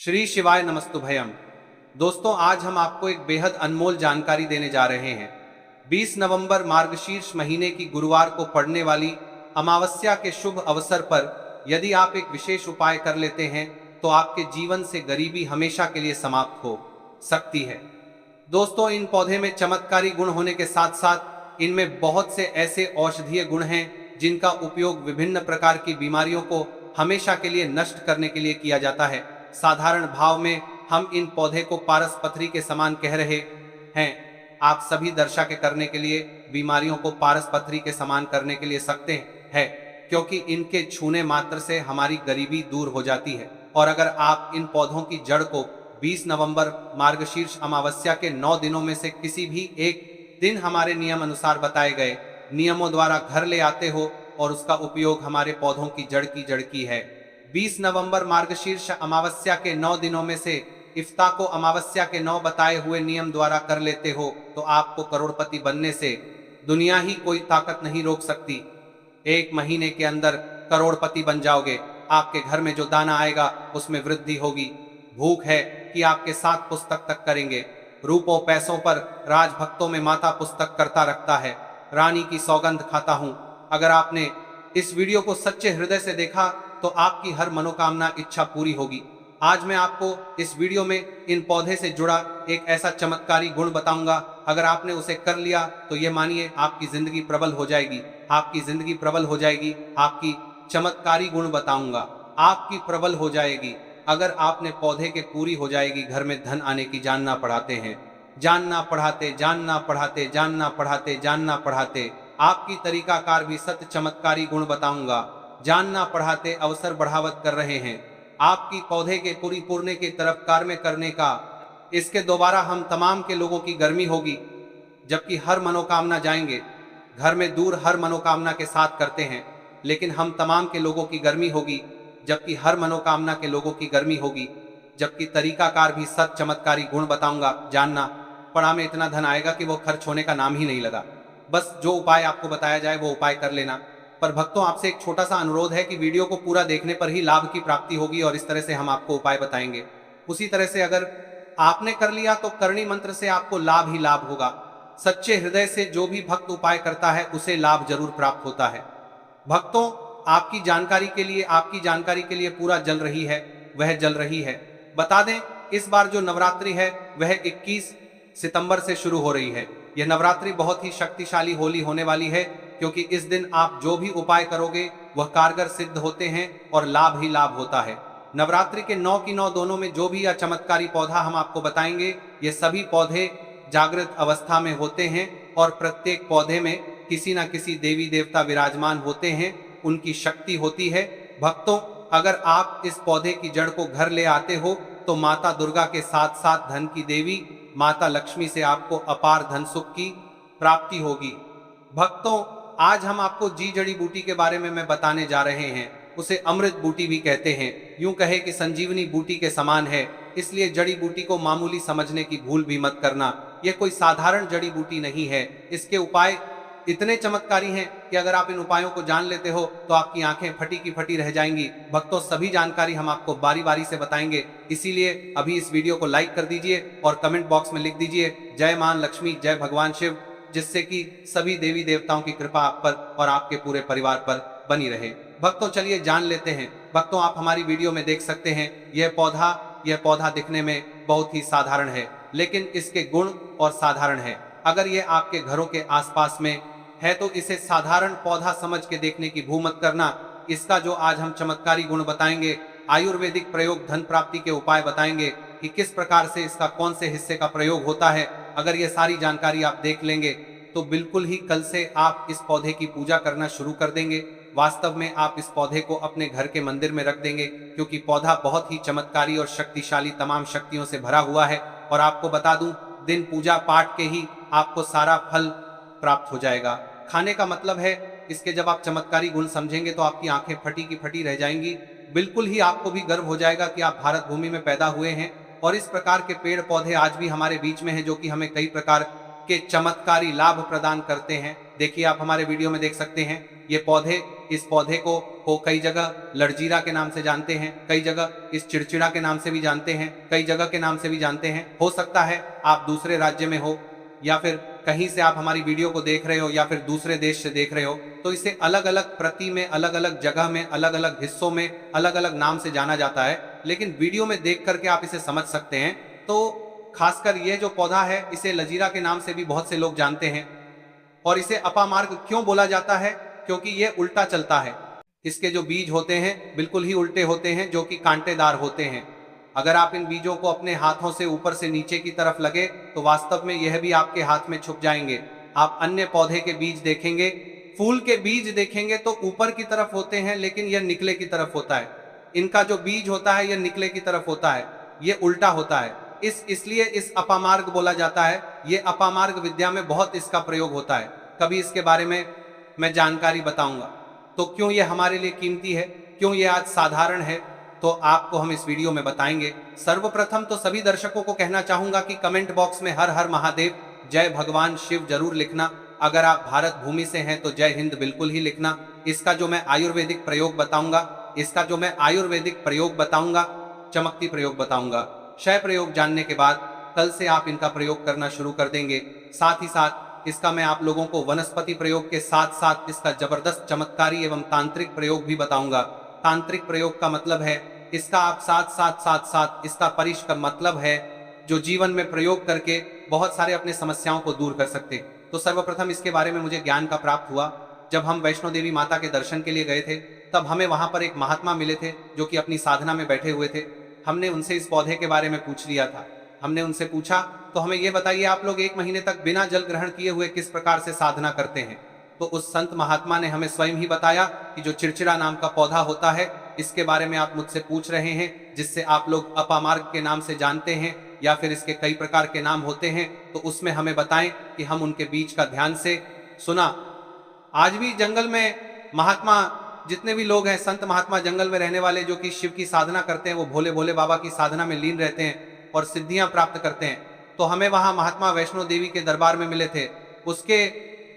श्री शिवाय नमस्तुभयम। दोस्तों, आज हम आपको एक बेहद अनमोल जानकारी देने जा रहे हैं। 20 नवंबर मार्गशीर्ष महीने की गुरुवार को पड़ने वाली अमावस्या के शुभ अवसर पर यदि आप एक विशेष उपाय कर लेते हैं तो आपके जीवन से गरीबी हमेशा के लिए समाप्त हो सकती है। दोस्तों, इन पौधे में चमत्कारी गुण होने के साथ साथ इनमें बहुत से ऐसे औषधीय गुण हैं जिनका उपयोग विभिन्न प्रकार की बीमारियों को हमेशा के लिए नष्ट करने के लिए किया जाता है। साधारण भाव में हम इन पौधे को पारस पथरी के समान कह रहे हैं। आप सभी दर्शा के करने के लिए बीमारियों को पारस पथरी के समान करने के लिए सकते हैं, क्योंकि इनके छूने मात्र से हमारी गरीबी दूर हो जाती है। और अगर आप इन पौधों की जड़ को 20 नवंबर मार्गशीर्ष अमावस्या के 9 दिनों में से किसी भी एक दिन हमारे नियम अनुसार बताए गए नियमों द्वारा घर ले आते हो और उसका उपयोग हमारे पौधों की जड़ की है। 20 नवंबर मार्गशीर्ष अमावस्या के 9 दिनों में से इफ्ता को अमावस्या के 9 बताए हुए नियम द्वारा कर लेते हो तो आपको करोड़पति बनने से दुनिया ही कोई ताकत नहीं रोक सकती। 1 महीने के अंदर करोड़पति बन जाओगे। आपके घर में जो दाना आएगा उसमें वृद्धि होगी। भूख है कि आपके साथ पुस्तक तक करेंगे। रूपों पैसों पर राजभक्तों में माता पुस्तक करता रखता है। रानी की सौगंध खाता हूं। अगर आपने इस वीडियो को सच्चे हृदय से देखा तो आपकी हर मनोकामना इच्छा पूरी होगी। आज मैं आपको इस वीडियो में इन पौधे से जुड़ा एक ऐसा चमत्कारी गुण बताऊंगा, अगर आपने उसे कर लिया तो ये मानिए आपकी जिंदगी प्रबल हो जाएगी। आपकी जिंदगी प्रबल हो जाएगी। आपकी चमत्कारी गुण बताऊंगा, आपकी प्रबल हो जाएगी। अगर आपने पौधे के पूरी हो जाएगी। घर में धन आने की जानना पढ़ाते हैं, जानना पढ़ाते जानना पढ़ाते जानना पढ़ाते जानना पढ़ाते आपकी तरीकाकार भी सत्य चमत्कारी गुण बताऊंगा। जानना पढ़ाते अवसर बढ़ावत कर रहे हैं आपकी पौधे के पूरी पूर्णे की तरफ कार्य करने का। इसके दोबारा हम तमाम के लोगों की गर्मी होगी, जबकि हर मनोकामना जाएंगे। घर में दूर हर मनोकामना के साथ करते हैं, लेकिन हम तमाम के लोगों की गर्मी होगी, जबकि हर मनोकामना के लोगों की गर्मी होगी। जबकि तरीकाकार भी सत चमत्कारी गुण बताऊंगा। जानना पढ़ा में इतना धन आएगा कि वो खर्च होने का नाम ही नहीं लगा। बस जो उपाय आपको बताया जाए वो उपाय कर लेना। पर भक्तों, आपसे एक छोटा सा अनुरोध है कि वीडियो को पूरा देखने पर ही लाभ की प्राप्ति होगी और इस तरह से हम आपको उपाय बताएंगे। उसी तरह से अगर आपने कर लिया तो करणी मंत्र से आपको लाभ ही लाभ होगा। सच्चे हृदय से जो भी भक्त उपाय करता है उसे लाभ जरूर प्राप्त होता है। भक्तों, आपकी जानकारी के लिए पूरा जल रही है, वह जल रही है। बता दें, इस बार जो नवरात्रि है वह 21 सितंबर से शुरू हो रही है। यह नवरात्रि बहुत ही शक्तिशाली होली होने वाली है, क्योंकि इस दिन आप जो भी उपाय करोगे वह कारगर सिद्ध होते हैं और लाभ ही लाभ होता है। नवरात्रि के 9 की 9 दोनों में जो भी यह चमत्कारी पौधा हम आपको बताएंगे, ये सभी पौधे जागृत अवस्था में होते हैं और प्रत्येक पौधे में किसी न किसी देवी देवता विराजमान होते हैं, उनकी शक्ति होती है। भक्तों, अगर आप इस पौधे की जड़ को घर ले आते हो तो माता दुर्गा के साथ साथ धन की देवी माता लक्ष्मी से आपको अपार धन सुख की प्राप्ति होगी। भक्तों, आज हम आपको जी जड़ी बूटी के बारे में मैं बताने जा रहे हैं। उसे अमृत बूटी भी कहते हैं। यूं कहे कि संजीवनी बूटी के समान है, इसलिए जड़ी बूटी को मामूली समझने की भूल भी मत करना। यह कोई साधारण जड़ी बूटी नहीं है। इसके उपाय इतने चमत्कारी हैं कि अगर आप इन उपायों को जान लेते हो तो आपकी आंखें फटी की फटी रह जाएंगी। भक्तों, सभी जानकारी हम आपको बारी बारी से बताएंगे, इसीलिए अभी इस वीडियो को लाइक कर दीजिए और कमेंट बॉक्स में लिख दीजिए जय मां लक्ष्मी, जय भगवान शिव, जिससे कि सभी देवी देवताओं की कृपा आप पर और आपके पूरे परिवार पर बनी रहे। भक्तों, चलिए जान लेते हैं। भक्तों, आप हमारी वीडियो में देख सकते हैं यह पौधा दिखने में बहुत ही साधारण है, लेकिन इसके गुण और साधारण है। अगर यह आपके घरों के आसपास में है तो इसे साधारण पौधा समझ के देखने की भूल मत करना। इसका जो आज हम चमत्कारी गुण बताएंगे, आयुर्वेदिक प्रयोग, धन प्राप्ति के उपाय बताएंगे कि किस प्रकार से इसका कौन से हिस्से का प्रयोग होता है। अगर ये सारी जानकारी आप देख लेंगे तो बिल्कुल ही कल से आप इस पौधे की पूजा करना शुरू कर देंगे। वास्तव में आप इस पौधे को अपने घर के मंदिर में रख देंगे, क्योंकि पौधा बहुत ही चमत्कारी और शक्तिशाली तमाम शक्तियों से भरा हुआ है। और आपको बता दूं, दिन पूजा पाठ के ही आपको सारा फल प्राप्त हो जाएगा। खाने का मतलब है, इसके जब आप चमत्कारी गुण समझेंगे तो आपकी आंखें फटी की फटी रह जाएंगी। बिल्कुल ही आपको भी गर्व हो जाएगा कि आप भारत भूमि में पैदा हुए हैं और इस प्रकार के पेड़ पौधे आज भी हमारे बीच में हैं, जो कि हमें कई प्रकार के चमत्कारी लाभ प्रदान करते हैं। देखिए, आप हमारे वीडियो में देख सकते हैं ये पौधे, इस पौधे को को कई जगह लड़जीरा के नाम से जानते हैं, कई जगह इस चिड़चिड़ा के नाम से भी जानते हैं, कई जगह के नाम से भी जानते हैं। हो सकता है आप दूसरे राज्य में हो या फिर कहीं से आप हमारी वीडियो को देख रहे हो या फिर दूसरे देश से देख रहे हो, तो इसे अलग अलग प्रति में, अलग अलग जगह में, अलग अलग हिस्सों में अलग अलग नाम से जाना जाता है। लेकिन वीडियो में देख करके आप इसे समझ सकते हैं। तो खासकर ये जो पौधा है इसे लजीरा के नाम से भी बहुत से लोग जानते हैं। और इसे अपामार्ग क्यों बोला जाता है? क्योंकि ये उल्टा चलता है। इसके जो बीज होते हैं बिल्कुल ही उल्टे होते हैं, जो कि कांटेदार होते हैं। अगर आप इन बीजों को अपने हाथों से ऊपर से नीचे की तरफ लगे तो वास्तव में यह भी आपके हाथ में छुप जाएंगे। आप अन्य पौधे के बीज देखेंगे, फूल के बीज देखेंगे तो ऊपर की तरफ होते हैं, लेकिन यह निकले की तरफ होता है। इनका जो बीज होता है यह निकले की तरफ होता है, ये उल्टा होता है। इसलिए इस अपामार्ग बोला जाता है। ये अपामार्ग विद्या में बहुत इसका प्रयोग होता है। कभी इसके बारे में मैं जानकारी बताऊंगा। तो क्यों ये हमारे लिए कीमती है, क्यों ये आज साधारण है, तो आपको हम इस वीडियो में बताएंगे। सर्वप्रथम तो सभी दर्शकों को कहना चाहूंगा कि कमेंट बॉक्स में हर हर महादेव, जय भगवान शिव जरूर लिखना। अगर आप भारत भूमि से हैं तो जय हिंद बिल्कुल ही लिखना। इसका जो मैं आयुर्वेदिक प्रयोग बताऊंगा, चमकती प्रयोग बताऊंगा, क्षय प्रयोग जानने के बाद कल से आप इनका प्रयोग करना शुरू कर देंगे। साथ ही साथ इसका मैं आप लोगों को वनस्पति प्रयोग के साथ साथ इसका जबरदस्त चमत्कारी एवं तांत्रिक प्रयोग भी बताऊंगा। तांत्रिक प्रयोग का मतलब है इसका आप साथ इसका परिश का मतलब है जो जीवन में प्रयोग करके बहुत सारे अपने समस्याओं को दूर कर सकते। तो सर्वप्रथम इसके बारे में मुझे ज्ञान का प्राप्त हुआ जब हम वैष्णो देवी माता के दर्शन के लिए गए थे। तब हमें वहां पर एक महात्मा मिले थे जो कि अपनी साधना में बैठे हुए थे। हमने उनसे इस पौधे के बारे में पूछ लिया था। हमने उनसे पूछा तो हमें यह बताइए आप लोग 1 महीने तक बिना जल ग्रहण किए हुए किस प्रकार से साधना करते हैं। तो उस संत महात्मा ने हमें स्वयं ही बताया कि जो चिड़चिड़ा नाम का पौधा होता है इसके बारे में आप मुझसे पूछ रहे हैं, जिससे आप लोग अपामार्ग के नाम से जानते हैं या फिर इसके कई प्रकार के नाम होते हैं, तो उसमें हमें बताएं कि हम उनके बीच का ध्यान से सुना। आज भी जंगल में महात्मा जितने भी लोग हैं, संत महात्मा जंगल में रहने वाले जो कि शिव की साधना करते हैं, वो भोले भोले बाबा की साधना में लीन रहते हैं और सिद्धियां प्राप्त करते हैं। तो हमें वहां महात्मा वैष्णो देवी के दरबार में मिले थे। उसके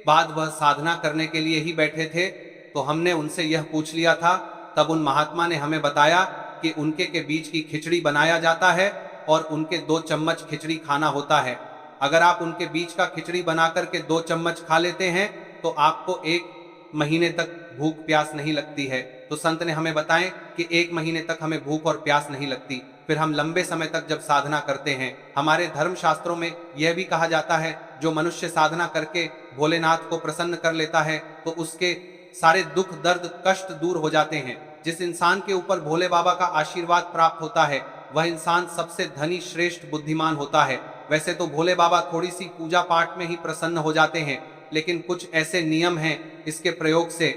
बाद वह साधना करने के लिए ही बैठे थे। तो हमने उनसे यह पूछ लिया था। तब उन महात्मा ने हमें बताया कि उनके के बीच की खिचड़ी बनाया जाता है और उनके 2 चम्मच खिचड़ी खाना होता है। अगर आप उनके बीच का खिचड़ी बना करके 2 चम्मच खा लेते हैं तो आपको 1 महीने तक भूख प्यास नहीं लगती है। तो संत ने हमें बताएं कि 1 महीने तक हमें भूख और प्यास नहीं लगती। फिर हम लंबे समय तक जब साधना करते हैं, हमारे धर्म शास्त्रों में यह भी कहा जाता है जो मनुष्य साधना करके भोलेनाथ को प्रसन्न कर लेता है तो उसके सारे दुख दर्द कष्ट दूर हो जाते हैं। जिस इंसान के ऊपर भोले बाबा का आशीर्वाद प्राप्त होता है वह इंसान सबसे धनी श्रेष्ठ बुद्धिमान होता है। वैसे तो भोले बाबा थोड़ी सी पूजा पाठ में ही प्रसन्न हो जाते हैं, लेकिन कुछ ऐसे नियम हैं इसके प्रयोग से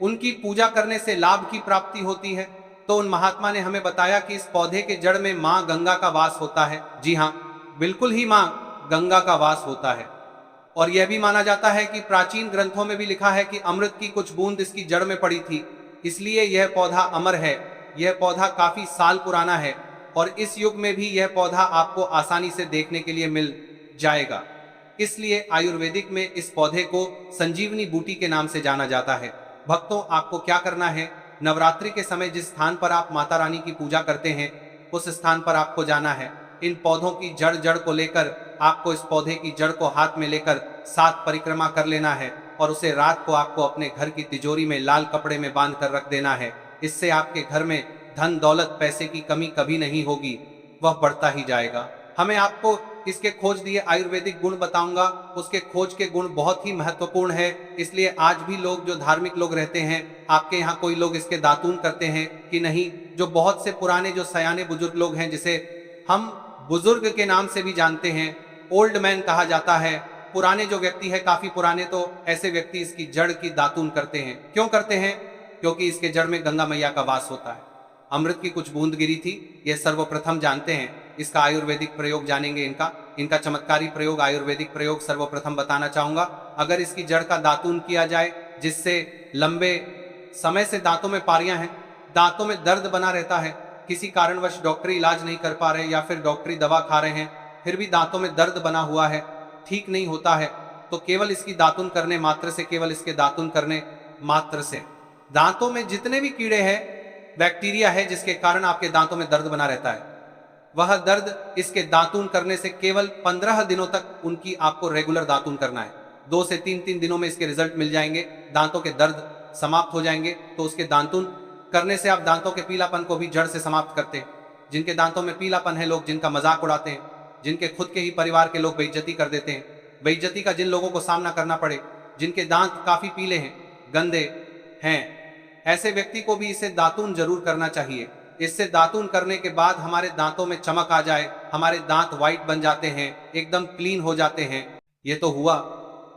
उनकी पूजा करने से लाभ की प्राप्ति होती है। तो उन महात्मा ने हमें बताया कि इस पौधे के जड़ में माँ गंगा का वास होता है। जी हाँ, बिल्कुल ही माँ गंगा का वास होता है। और यह भी माना जाता है कि प्राचीन ग्रंथों में भी लिखा है कि अमृत की कुछ बूंद इसकी जड़ में पड़ी थी, इसलिए यह पौधा अमर है। यह पौधा काफी साल पुराना है और इस युग में भी यह पौधा आपको आसानी से देखने के लिए मिल जाएगा। इसलिए आयुर्वेदिक में इस पौधे को संजीवनी बूटी के नाम से जाना जाता है। भक्तों, आपको क्या करना है, नवरात्रि के समय जिस स्थान पर आप माता रानी की पूजा करते हैं उस स्थान पर आपको जाना है। इन पौधों की जड़ को लेकर आपको इस पौधे की जड़ को हाथ में लेकर 7 परिक्रमा कर लेना है और उसे रात को आपको अपने घर की तिजोरी में लाल कपड़े में बांध कर रख देना है। इससे आपके घर में धन दौलत पैसे की कमी कभी नहीं होगी, वह बढ़ता ही जाएगा। हमें आपको इसके खोज दिए आयुर्वेदिक गुण बताऊंगा। उसके खोज के गुण बहुत ही महत्वपूर्ण है। इसलिए आज भी लोग जो धार्मिक लोग रहते हैं, आपके यहाँ कोई लोग इसके दातून करते हैं कि नहीं, जो बहुत से पुराने जो सयाने बुजुर्ग लोग हैं जिसे हम बुजुर्ग के नाम से भी जानते हैं, ओल्ड मैन कहा जाता है, पुराने जो व्यक्ति है काफी पुराने, तो ऐसे व्यक्ति इसकी जड़ की दातून करते हैं। क्यों करते हैं? क्योंकि इसके जड़ में गंगा मैया का वास होता है। अमृत की कुछ बूंद गिरी थी, यह सर्वप्रथम जानते हैं। इसका आयुर्वेदिक प्रयोग जानेंगे। इनका चमत्कारी प्रयोग, आयुर्वेदिक प्रयोग सर्वप्रथम बताना चाहूंगा। अगर इसकी जड़ का दातून किया जाए, जिससे लंबे समय से दांतों में पारियां हैं, दांतों में दर्द बना रहता है, किसी कारणवश डॉक्टरी इलाज नहीं कर पा रहे या फिर डॉक्टरी दवा खा रहे हैं, फिर भी दांतों में दर्द बना हुआ है, ठीक नहीं होता है, तो केवल इसकी दातून करने मात्र से, केवल इसके दातून करने मात्र से दांतों में जितने भी कीड़े हैं, बैक्टीरिया है जिसके कारण आपके दांतों में दर्द बना रहता है, वह दर्द इसके दातून करने से केवल 15 दिनों तक उनकी आपको रेगुलर दातून करना है। 2 से 3 दिनों में इसके रिजल्ट मिल जाएंगे, दांतों के दर्द समाप्त हो जाएंगे। तो उसके दातून करने से आप दांतों के पीलापन को भी जड़ से समाप्त करते हैं। जिनके दांतों में पीलापन है, लोग जिनका मजाक उड़ाते हैं, जिनके खुद के ही परिवार के लोग बेइज्जती कर देते हैं, बेइज्जती का जिन लोगों को सामना करना पड़े, जिनके दांत काफी पीले हैं, गंदे हैं, ऐसे व्यक्ति को भी इसे दातून जरूर करना चाहिए। इससे दातून करने के बाद हमारे दांतों में चमक आ जाए, हमारे दांत व्हाइट बन जाते हैं, एकदम क्लीन हो जाते हैं। ये तो हुआ।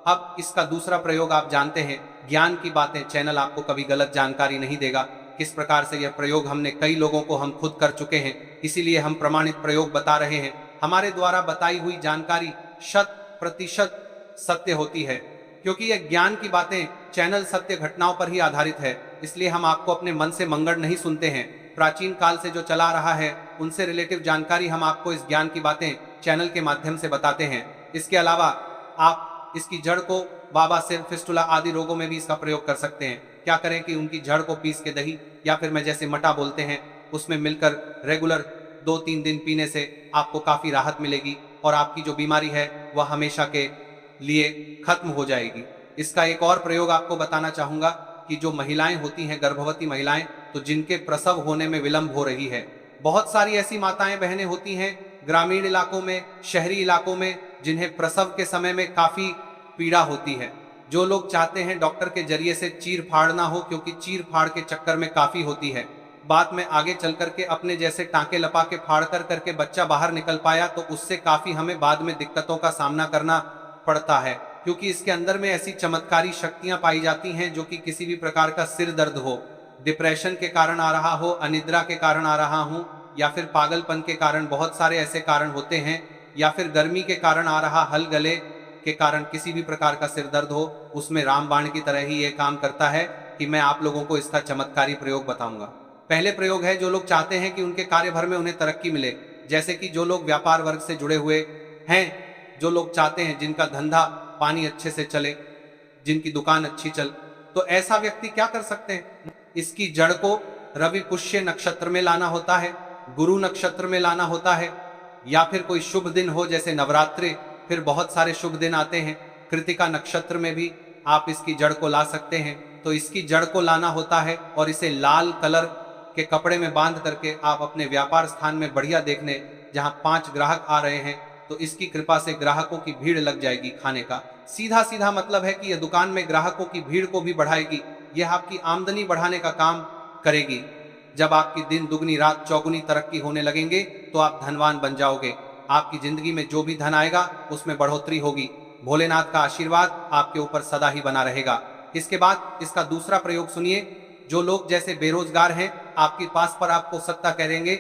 अब इसका दूसरा प्रयोग आप जानते हैं। ज्ञान की बातें चैनल आपको कभी गलत जानकारी नहीं देगा। किस प्रकार से यह प्रयोग हमने कई लोगों को हम खुद कर चुके हैं, इसीलिए हम प्रमाणित प्रयोग बता रहे हैं। हमारे द्वारा बताई हुई जानकारी 100% सत्य होती है, क्योंकि यह ज्ञान की बातें चैनल सत्य घटनाओं पर ही आधारित है। इसलिए हम आपको अपने मन से मंगड़ नहीं सुनते हैं। प्राचीन काल से जो चला रहा है उनसे रिलेटिव जानकारी हम आपको इस ज्ञान की बातें चैनल के माध्यम से बताते हैं। इसके अलावा आप इसकी जड़ को बाबा सिर, फिस्टुला आदि रोगों में भी इसका प्रयोग कर सकते हैं। क्या करें कि उनकी जड़ को पीस के दही या फिर मैं जैसे मटा बोलते हैं उसमें मिलकर रेगुलर 2-3 दिन पीने से आपको काफी राहत मिलेगी और आपकी जो बीमारी है वह हमेशा के लिए खत्म हो जाएगी। इसका एक और प्रयोग आपको बताना चाहूंगा कि जो महिलाएं होती हैं, गर्भवती महिलाएं, तो जिनके प्रसव होने में विलंब हो रही है, बहुत सारी ऐसी माताएं बहनें होती हैं ग्रामीण इलाकों में, शहरी इलाकों में, जिन्हें प्रसव के समय में काफी पीड़ा होती है। जो लोग चाहते हैं डॉक्टर के जरिए से चीर फाड़ ना हो, क्योंकि चीर फाड़ के चक्कर में काफी होती है, बाद में आगे चल करके अपने जैसे टांके लपा के फाड़ कर करके बच्चा बाहर निकल पाया तो उससे काफी हमें बाद में दिक्कतों का सामना करना पड़ता है, क्योंकि इसके अंदर में ऐसी चमत्कारी शक्तियां पाई जाती हैं जो कि किसी भी प्रकार का सिर दर्द हो, डिप्रेशन के कारण आ रहा हो, अनिद्रा के कारण आ रहा हो, या फिर पागलपन के कारण, बहुत सारे ऐसे कारण होते हैं, या फिर गर्मी के कारण आ रहा हल गले के कारण किसी भी प्रकार का सिर दर्द हो, उसमें रामबाण की तरह ही ये काम करता है कि मैं आप लोगों को इसका चमत्कारी प्रयोग बताऊंगा। पहले प्रयोग है, जो लोग चाहते हैं कि उनके कार्य भर में उन्हें तरक्की मिले, जैसे कि जो लोग व्यापार वर्ग से जुड़े हुए हैं, जो लोग चाहते हैं जिनका धंधा पानी अच्छे से चले, जिनकी दुकान अच्छी चल, तो ऐसा व्यक्ति क्या कर सकते हैं, इसकी जड़ को रवि पुष्य नक्षत्र में लाना होता है, गुरु नक्षत्र में लाना होता है, या फिर कोई शुभ दिन हो जैसे नवरात्रि, फिर बहुत सारे शुभ दिन आते हैं, कृतिका नक्षत्र में भी आप इसकी जड़ को ला सकते हैं। तो इसकी जड़ को लाना होता है और इसे लाल कलर के कपड़े में बांध करके आप अपने व्यापार स्थान में बढ़िया देखने, जहां 5 ग्राहक आ रहे हैं तो इसकी कृपा से ग्राहकों की भीड़ लग जाएगी खाने का। सीधा सीधा मतलब है कि यह दुकान में ग्राहकों की भीड़ को भी बढ़ाएगी, यह आपकी आमदनी बढ़ाने का काम करेगी। जब आपकी दिन दुगनी रात चौगुनी तरक्की होने लगेंगे तो आप धनवान बन जाओगे। आपकी जिंदगी में जो भी धन आएगा उसमें बढ़ोतरी होगी। भोलेनाथ का आशीर्वाद आपके ऊपर सदा ही बना रहेगा। इसके बाद इसका दूसरा प्रयोग सुनिए। जो लोग जैसे बेरोजगार हैं, आपके पास पर आपको सत्ता करेंगे,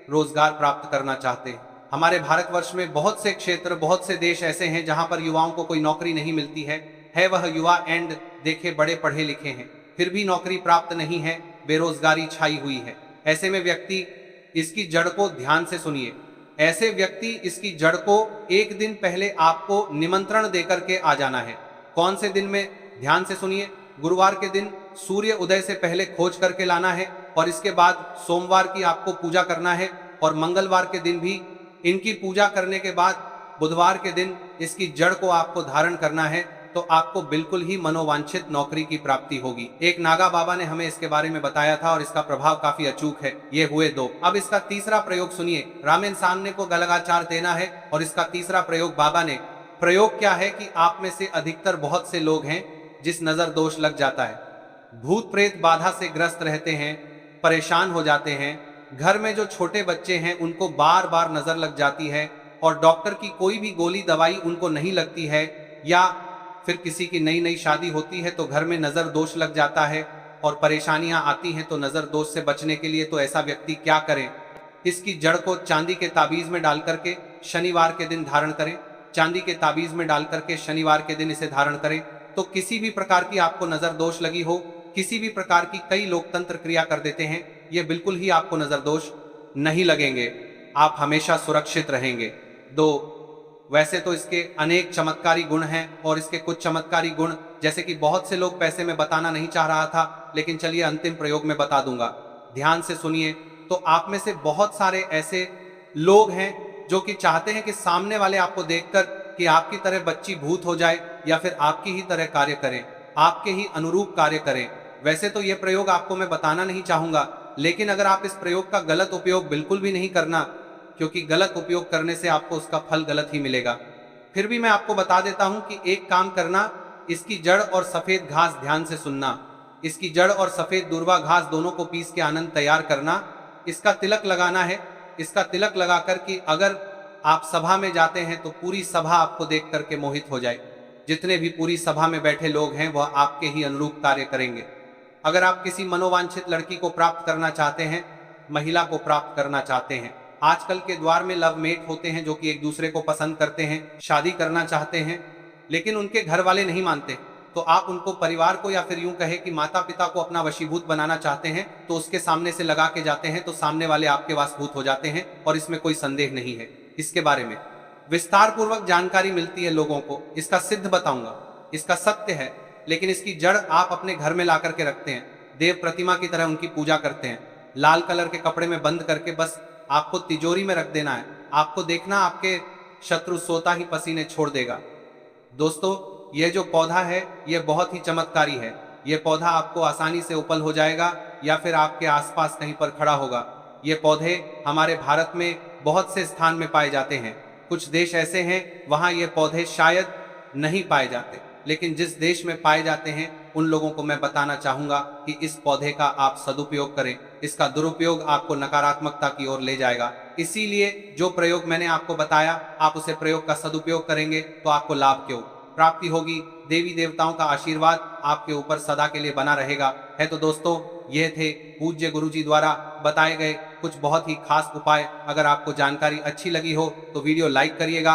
रोजगार प्राप्त करना चाहते हैं। हमारे भारतवर्ष में बहुत से क्षेत्र, बहुत से देश ऐसे हैं जहां पर युवाओं को कोई नौकरी नहीं मिलती है वह युवा एंड देखे बड़े पढ़े लिखे हैं, फिर भी नौकरी प्राप्त नहीं है, बेरोजगारी छाई हुई है। ऐसे में व्यक्ति इसकी जड़ को ध्यान से सुनिए। ऐसे व्यक्ति इसकी जड़ को एक दिन पहले आपको निमंत्रण देकर के आ जाना है। कौन से दिन में, ध्यान से सुनिए। गुरुवार के दिन सूर्य उदय से पहले खोज करके लाना है, और इसके बाद सोमवार की आपको पूजा करना है, और मंगलवार के दिन भी इनकी पूजा करने के बाद बुधवार के दिन इसकी जड़ को आपको धारण करना है, तो आपको बिल्कुल ही मनोवांछित नौकरी की प्राप्ति होगी। एक नागा बाबा ने हमें इसके बारे में बताया था और इसका प्रभाव काफी अचूक है। ये हुए 2। अब इसका तीसरा प्रयोग सुनिए। रामेन सामने को गलगाचार देना है, और इसका तीसरा प्रयोग बाबा ने, प्रयोग क्या है कि आप में से अधिकतर बहुत से लोग हैं जिस नजर दोष लग जाता है, भूत प्रेत बाधा से ग्रस्त रहते हैं, परेशान हो जाते हैं, घर में जो छोटे बच्चे हैं उनको बार बार नजर लग जाती है, और डॉक्टर की कोई भी गोली दवाई उनको नहीं लगती है, या फिर किसी की नई नई शादी होती है तो घर में नजर दोष लग जाता है और परेशानियां आती हैं। तो नजर दोष से बचने के लिए तो ऐसा व्यक्ति क्या करे, इसकी जड़ को चांदी के ताबीज में डाल करके शनिवार के दिन धारण करें। चांदी के ताबीज में डाल करके शनिवार के दिन इसे धारण करें, तो किसी भी प्रकार की आपको नजर दोष लगी हो, किसी भी प्रकार की, कई लोग तंत्र क्रिया कर देते हैं, ये बिल्कुल ही आपको नजर दोष नहीं लगेंगे, आप हमेशा सुरक्षित रहेंगे। 2 वैसे तो इसके अनेक चमत्कारी गुण हैं और इसके कुछ चमत्कारी गुण जैसे कि बहुत से लोग पैसे में बताना नहीं चाह रहा था, लेकिन चलिए अंतिम प्रयोग में बता दूंगा। ध्यान से सुनिए। तो आप में से बहुत सारे ऐसे लोग हैं जो कि चाहते हैं कि सामने वाले आपको देखकर कि आपकी तरह बच्ची भूत हो जाए या फिर आपकी ही तरह कार्य करें, आपके ही अनुरूप कार्य करें। वैसे तो यह प्रयोग आपको मैं बताना नहीं चाहूंगा, लेकिन अगर आप इस प्रयोग का गलत उपयोग बिल्कुल भी नहीं करना, क्योंकि गलत उपयोग करने से आपको उसका फल गलत ही मिलेगा। फिर भी मैं आपको बता देता हूं कि एक काम करना, इसकी जड़ और सफेद घास ध्यान से सुनना। इसकी जड़ और सफेद दूर्वा घास दोनों को पीस के आनंद तैयार करना। इसका तिलक लगाना है। इसका तिलक लगाकर कि अगर आप सभा में जाते हैं तो पूरी सभा आपको देख करके मोहित हो जाए। जितने भी पूरी सभा में बैठे लोग हैं वह आपके ही अनुरूप कार्य करेंगे। अगर आप किसी मनोवांछित लड़की को प्राप्त करना चाहते हैं, महिला को प्राप्त करना चाहते हैं, आजकल के द्वार में लव मेट होते हैं जो कि एक दूसरे को पसंद करते हैं, शादी करना चाहते हैं, लेकिन उनके घर वाले नहीं मानते, तो आप उनको, परिवार को, या फिर यूं कहे कि माता पिता को अपना वशीभूत बनाना चाहते हैं, तो उसके सामने से लगा के जाते हैं तो सामने वाले आपके वशभूत हो जाते हैं और इसमें कोई संदेह नहीं है। इसके बारे में विस्तार पूर्वक जानकारी मिलती है लोगों को। इसका सिद्ध बताऊंगा, इसका सत्य है। लेकिन इसकी जड़ आप अपने घर में ला करके रखते हैं, देव प्रतिमा की तरह उनकी पूजा करते हैं, लाल कलर के कपड़े में बंद करके बस आपको तिजोरी में रख देना है। आपको देखना आपके शत्रु सोता ही पसीने छोड़ देगा। दोस्तों, यह जो पौधा है यह बहुत ही चमत्कारी है। यह पौधा आपको आसानी से उपल हो जाएगा या फिर आपके आसपास कहीं पर खड़ा होगा। ये पौधे हमारे भारत में बहुत से स्थान में पाए जाते हैं। कुछ देश ऐसे हैं वहां ये पौधे शायद नहीं पाए जाते, लेकिन जिस देश में पाए जाते हैं उन लोगों को मैं बताना चाहूंगा कि इस पौधे का आप सदुपयोग करें। इसका दुरुपयोग आपको नकारात्मकता की ओर ले जाएगा। इसीलिए जो प्रयोग मैंने आपको बताया, आप उसे प्रयोग का सदुपयोग करेंगे तो आपको लाभ क्यों प्राप्ति होगी। देवी देवताओं का आशीर्वाद आपके ऊपर सदा के लिए बना रहेगा। है तो दोस्तों, ये थे पूज्य गुरुजी द्वारा बताए गए कुछ बहुत ही खास उपाय। अगर आपको जानकारी अच्छी लगी हो तो वीडियो लाइक करिएगा।